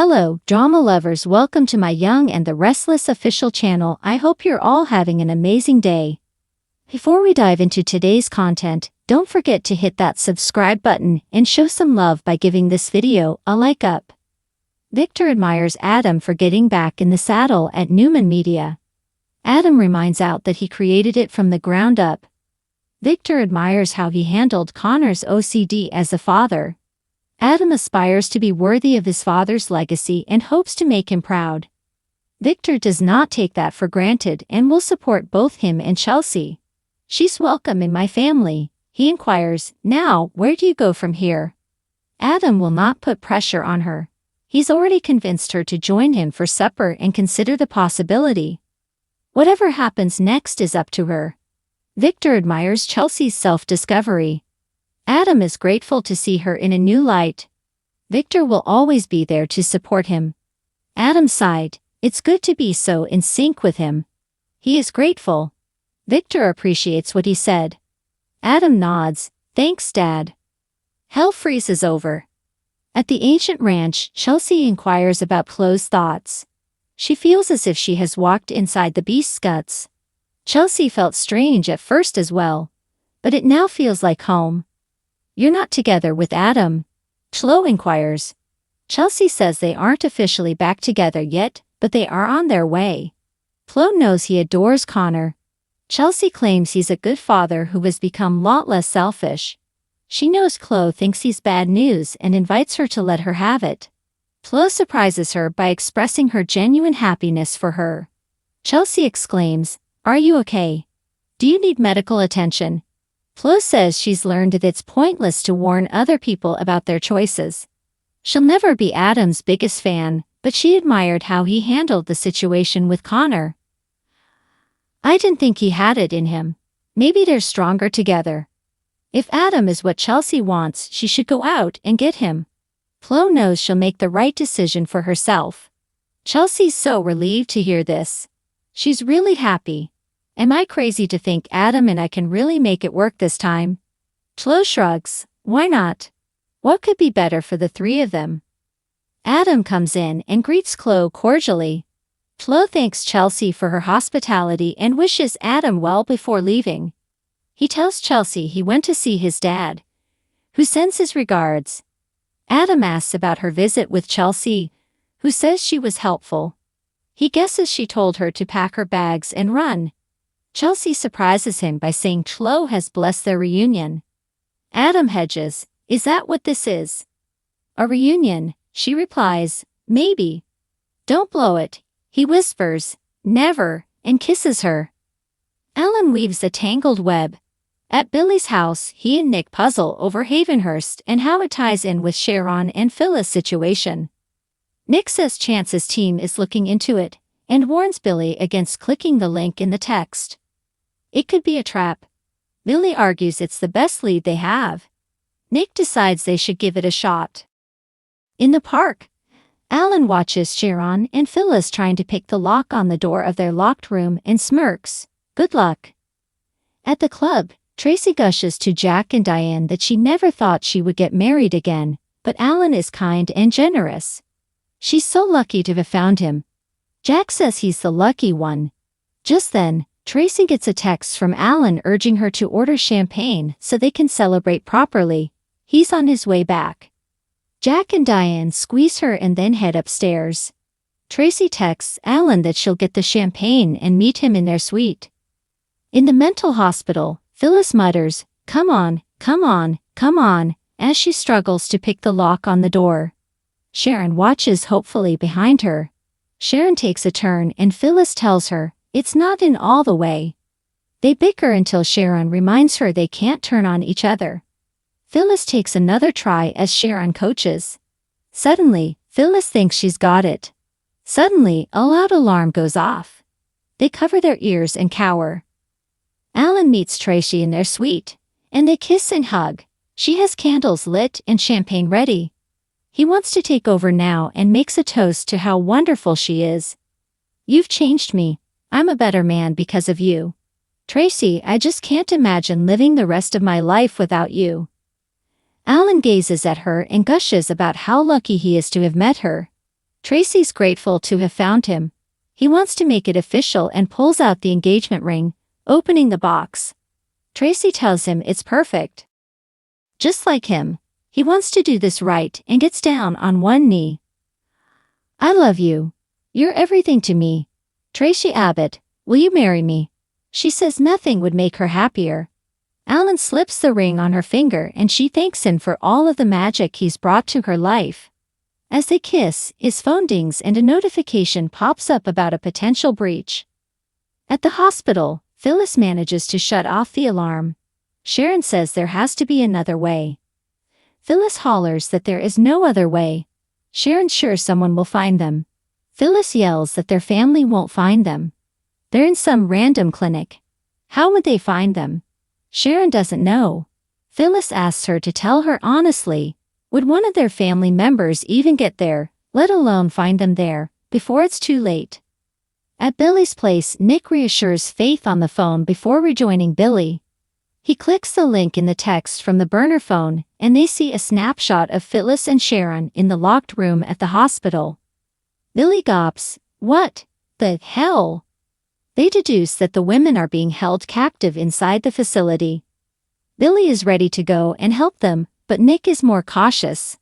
Hello, drama lovers, welcome to my Young and the Restless official channel. I hope you're all having an amazing day. Before we dive into today's content, don't forget to hit that subscribe button and show some love by giving this video a like up. Victor admires Adam for getting back in the saddle at Newman Media. Adam reminds out that he created it from the ground up. Victor admires how he handled Connor's OCD as a father. Adam aspires to be worthy of his father's legacy and hopes to make him proud. Victor does not take that for granted and will support both him and Chelsea. She's welcome in my family, he inquires. Now, where do you go from here? Adam will not put pressure on her. He's already convinced her to join him for supper and consider the possibility. Whatever happens next is up to her. Victor admires Chelsea's self-discovery. Adam is grateful to see her in a new light. Victor will always be there to support him. Adam sighed. It's good to be so in sync with him. He is grateful. Victor appreciates what he said. Adam nods. Thanks, Dad. Hell freezes over. At the ancient ranch, Chelsea inquires about Chloe's thoughts. She feels as if she has walked inside the beast's guts. Chelsea felt strange at first as well, but it now feels like home. You're not together with Adam? Chloe inquires. Chelsea says they aren't officially back together yet, but they are on their way. Chloe knows he adores Connor. Chelsea claims he's a good father who has become a lot less selfish. She knows Chloe thinks he's bad news and invites her to let her have it. Chloe surprises her by expressing her genuine happiness for her. Chelsea exclaims, "Are you okay? Do you need medical attention?" Chloe says she's learned that it's pointless to warn other people about their choices. She'll never be Adam's biggest fan, but she admired how he handled the situation with Connor. I didn't think he had it in him. Maybe they're stronger together. If Adam is what Chelsea wants, she should go out and get him. Chloe knows she'll make the right decision for herself. Chelsea's so relieved to hear this. She's really happy. Am I crazy to think Adam and I can really make it work this time? Chloe shrugs. Why not? What could be better for the three of them? Adam comes in and greets Chloe cordially. Chloe thanks Chelsea for her hospitality and wishes Adam well before leaving. He tells Chelsea he went to see his dad, who sends his regards. Adam asks about her visit with Chelsea, who says she was helpful. He guesses she told her to pack her bags and run. Chelsea surprises him by saying Chloe has blessed their reunion. Adam hedges. Is that what this is? A reunion, she replies. Maybe. Don't blow it, he whispers. Never, and kisses her. Alan weaves a tangled web. At Billy's house, he and Nick puzzle over Havenhurst and how it ties in with Sharon and Phyllis' situation. Nick says Chance's team is looking into it, and warns Billy against clicking the link in the text. It could be a trap. Billy argues it's the best lead they have. Nick decides they should give it a shot. In the park, Alan watches Sharon and Phyllis trying to pick the lock on the door of their locked room and smirks. Good luck. At the club, Tracy gushes to Jack and Diane that she never thought she would get married again, but Alan is kind and generous. She's so lucky to have found him. Jack says he's the lucky one. Just then, Tracy gets a text from Alan urging her to order champagne so they can celebrate properly. He's on his way back. Jack and Diane squeeze her and then head upstairs. Tracy texts Alan that she'll get the champagne and meet him in their suite. In the mental hospital, Phyllis mutters, "Come on, come on, come on," as she struggles to pick the lock on the door. Sharon watches hopefully behind her. Sharon takes a turn and Phyllis tells her, it's not in all the way. They bicker until Sharon reminds her they can't turn on each other. Phyllis takes another try as Sharon coaches. Suddenly, Phyllis thinks she's got it. Suddenly, a loud alarm goes off. They cover their ears and cower. Alan meets Tracy in their suite, and they kiss and hug. She has candles lit and champagne ready. He wants to take over now and makes a toast to how wonderful she is. You've changed me. I'm a better man because of you. Tracy, I just can't imagine living the rest of my life without you. Alan gazes at her and gushes about how lucky he is to have met her. Tracy's grateful to have found him. He wants to make it official and pulls out the engagement ring, opening the box. Tracy tells him it's perfect. Just like him, he wants to do this right and gets down on one knee. I love you. You're everything to me. Tracy Abbott, will you marry me? She says nothing would make her happier. Alan slips the ring on her finger and she thanks him for all of the magic he's brought to her life. As they kiss, his phone dings and a notification pops up about a potential breach. At the hospital, Phyllis manages to shut off the alarm. Sharon says there has to be another way. Phyllis hollers that there is no other way. Sharon's sure someone will find them. Phyllis yells that their family won't find them. They're in some random clinic. How would they find them? Sharon doesn't know. Phyllis asks her to tell her honestly, would one of their family members even get there, let alone find them there, before it's too late? At Billy's place, Nick reassures Faith on the phone before rejoining Billy. He clicks the link in the text from the burner phone, and they see a snapshot of Phyllis and Sharon in the locked room at the hospital. Billy gawps, "What the hell?" They deduce that the women are being held captive inside the facility. Billy is ready to go and help them, but Nick is more cautious.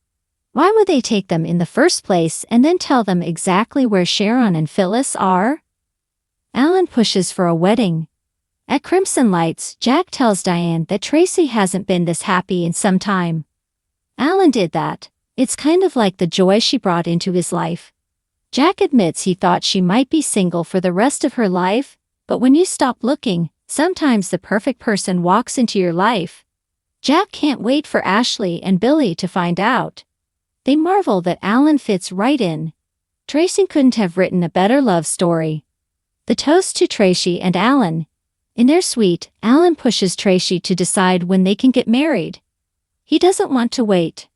Why would they take them in the first place and then tell them exactly where Sharon and Phyllis are? Alan pushes for a wedding. At Crimson Lights, Jack tells Diane that Tracy hasn't been this happy in some time. Alan did that. It's kind of like the joy she brought into his life. Jack admits he thought she might be single for the rest of her life, but when you stop looking, sometimes the perfect person walks into your life. Jack can't wait for Ashley and Billy to find out. They marvel that Alan fits right in. Tracy couldn't have written a better love story. The toast to Tracy and Alan. In their suite, Alan pushes Tracy to decide when they can get married. He doesn't want to wait.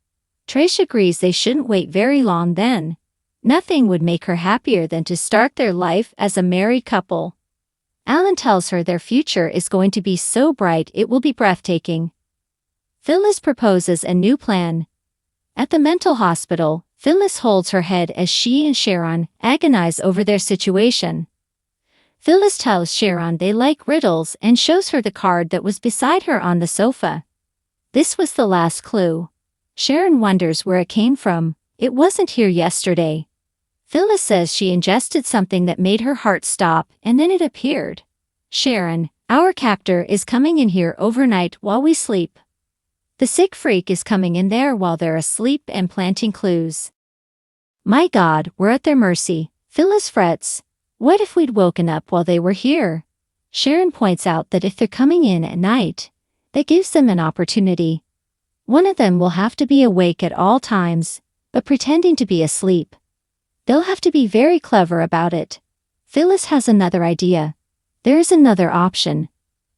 Tracy agrees they shouldn't wait very long then. Nothing would make her happier than to start their life as a married couple. Alan tells her their future is going to be so bright it will be breathtaking. Phyllis proposes a new plan. At the mental hospital, Phyllis holds her head as she and Sharon agonize over their situation. Phyllis tells Sharon they like riddles and shows her the card that was beside her on the sofa. This was the last clue. Sharon wonders where it came from. It wasn't here yesterday. Phyllis says she ingested something that made her heart stop and then it appeared. Sharon, our captor is coming in here overnight while we sleep. The sick freak is coming in there while they're asleep and planting clues. My God, we're at their mercy. Phyllis frets. What if we'd woken up while they were here? Sharon points out that if they're coming in at night, that gives them an opportunity. One of them will have to be awake at all times, but pretending to be asleep. They'll have to be very clever about it. Phyllis has another idea. There's another option.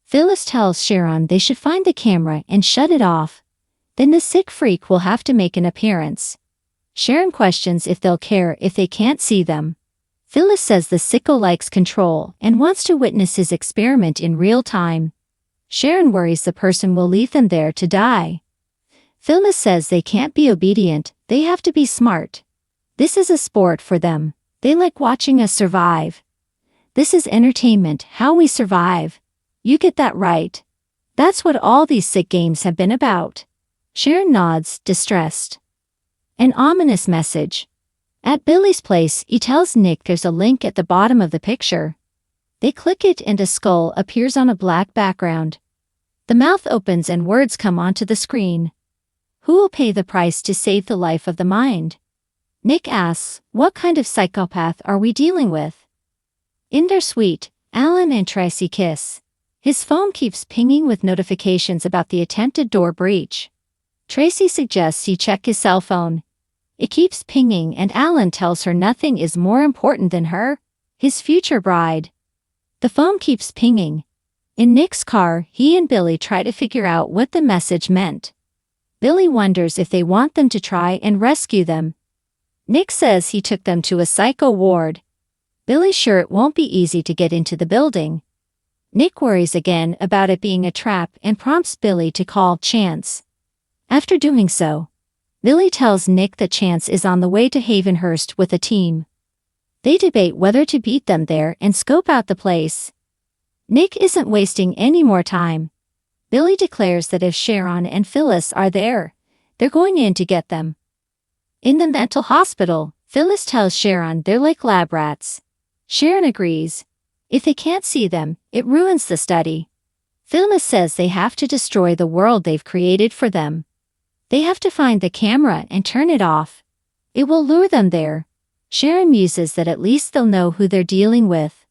Phyllis tells Sharon they should find the camera and shut it off. Then the sick freak will have to make an appearance. Sharon questions if they'll care if they can't see them. Phyllis says the sicko likes control and wants to witness his experiment in real time. Sharon worries the person will leave them there to die. Phyllis says they can't be obedient, they have to be smart. This is a sport for them. They like watching us survive. This is entertainment, how we survive. You get that right. That's what all these sick games have been about. Sharon nods, distressed. An ominous message. At Billy's place, he tells Nick there's a link at the bottom of the picture. They click it and a skull appears on a black background. The mouth opens and words come onto the screen. Who will pay the price to save the life of the mind? Nick asks, what kind of psychopath are we dealing with? In their suite, Alan and Tracy kiss. His phone keeps pinging with notifications about the attempted door breach. Tracy suggests he check his cell phone. It keeps pinging and Alan tells her nothing is more important than her, his future bride. The phone keeps pinging. In Nick's car, he and Billy try to figure out what the message meant. Billy wonders if they want them to try and rescue them. Nick says he took them to a psycho ward. Billy's sure it won't be easy to get into the building. Nick worries again about it being a trap and prompts Billy to call Chance. After doing so, Billy tells Nick that Chance is on the way to Havenhurst with a team. They debate whether to beat them there and scope out the place. Nick isn't wasting any more time. Billy declares that if Sharon and Phyllis are there, they're going in to get them. In the mental hospital, Phyllis tells Sharon they're like lab rats. Sharon agrees. If they can't see them, it ruins the study. Phyllis says they have to destroy the world they've created for them. They have to find the camera and turn it off. It will lure them there. Sharon muses that at least they'll know who they're dealing with.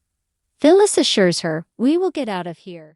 Phyllis assures her, "We will get out of here."